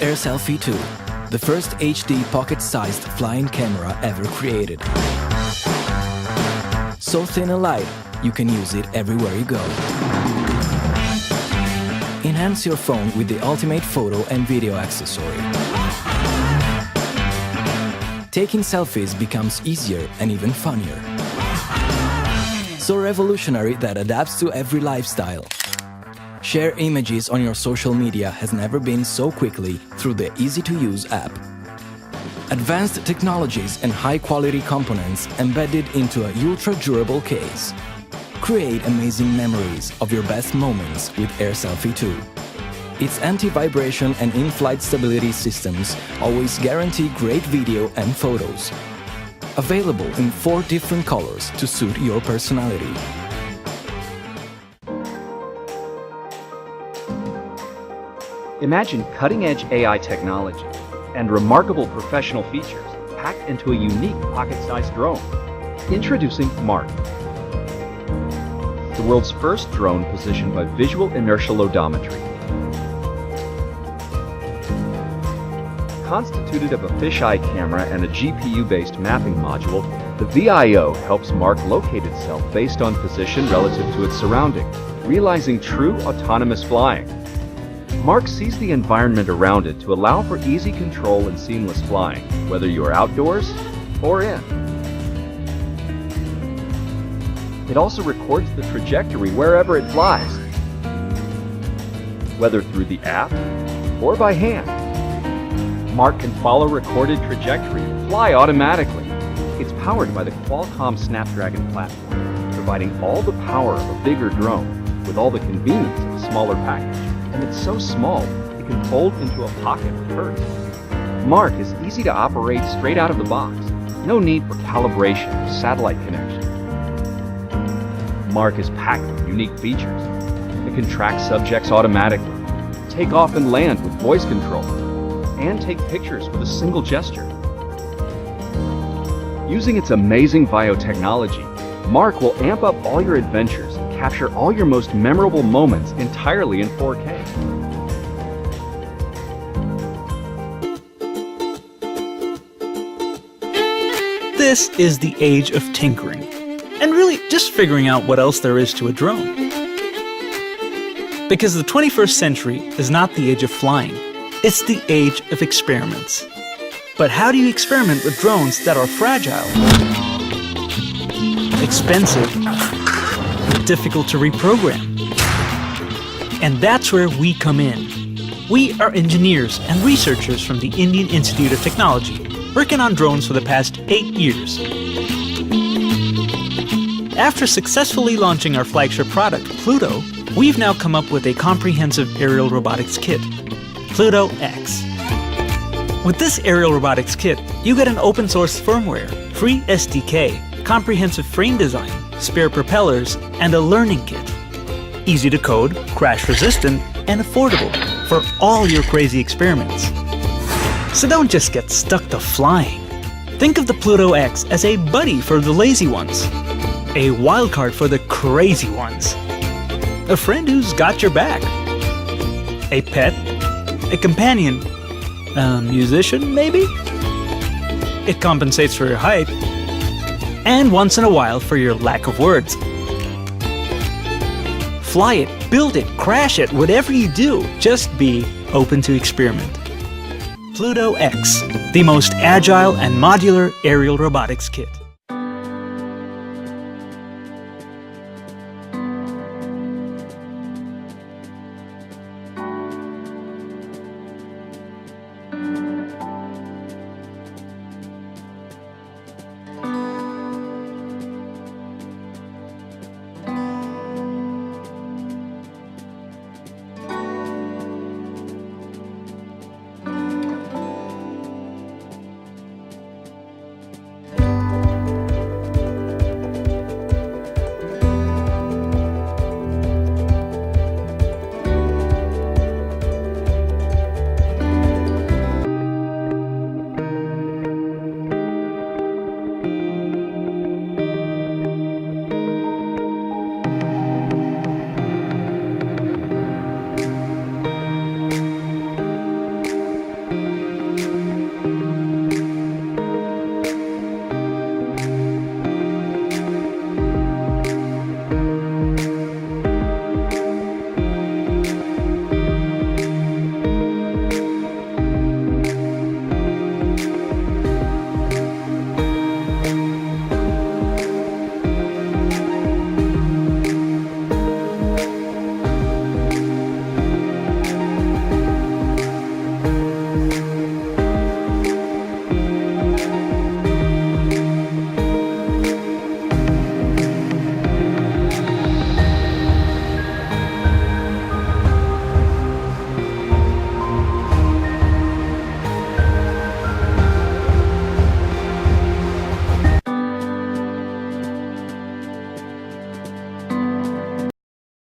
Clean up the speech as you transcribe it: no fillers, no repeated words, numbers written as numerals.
AirSelfie 2, the first HD pocket-sized flying camera ever created. So thin and light, you can use it everywhere you go. Enhance your phone with the ultimate photo and video accessory. Taking selfies becomes easier and even funnier. So revolutionary that adapts to every lifestyle. Share images on your social media has never been so quickly through the easy-to-use app. Advanced technologies and high-quality components embedded into a ultra-durable case. Create amazing memories of your best moments with AirSelfie 2. Its anti-vibration and in-flight stability systems always guarantee great video and photos. Available in 4 different colors to suit your personality. Imagine cutting-edge AI technology and remarkable professional features packed into a unique pocket-sized drone. Introducing Mark, the world's first drone positioned by visual inertial odometry. Constituted of a fisheye camera and a GPU-based mapping module, the VIO helps Mark locate itself based on position relative to its surroundings, realizing true autonomous flying. Mark sees the environment around it to allow for easy control and seamless flying, whether you are outdoors or in. It also records the trajectory wherever it flies, whether through the app or by hand. Mark can follow recorded trajectory and fly automatically. It's powered by the Qualcomm Snapdragon platform, providing all the power of a bigger drone with all the convenience of a smaller package. And it's so small, it can fold into a pocket with purse. Mark is easy to operate straight out of the box. No need for calibration or satellite connection. Mark is packed with unique features. It can track subjects automatically, take off and land with voice control, and take pictures with a single gesture. Using its amazing biotechnology, Mark will amp up all your adventures and capture all your most memorable moments entirely in 4K. This is the age of tinkering, and really just figuring out what else there is to a drone. Because the 21st century is not the age of flying, it's the age of experiments. But how do you experiment with drones that are fragile, expensive, difficult to reprogram? And that's where we come in. We are engineers and researchers from the Indian Institute of Technology, working on drones for the past 8 years. After successfully launching our flagship product, Pluto, we've now come up with a comprehensive aerial robotics kit, PlutoX. With this aerial robotics kit, you get an open-source firmware, free SDK, comprehensive frame design, spare propellers, and a learning kit. Easy to code, crash-resistant, and affordable for all your crazy experiments. So don't just get stuck to flying. Think of the PlutoX as a buddy for the lazy ones, a wildcard for the crazy ones, a friend who's got your back, a pet, a companion, a musician maybe? It compensates for your height, and once in a while for your lack of words. Fly it, build it, crash it, whatever you do, just be open to experiment. PlutoX, the most agile and modular aerial robotics kit.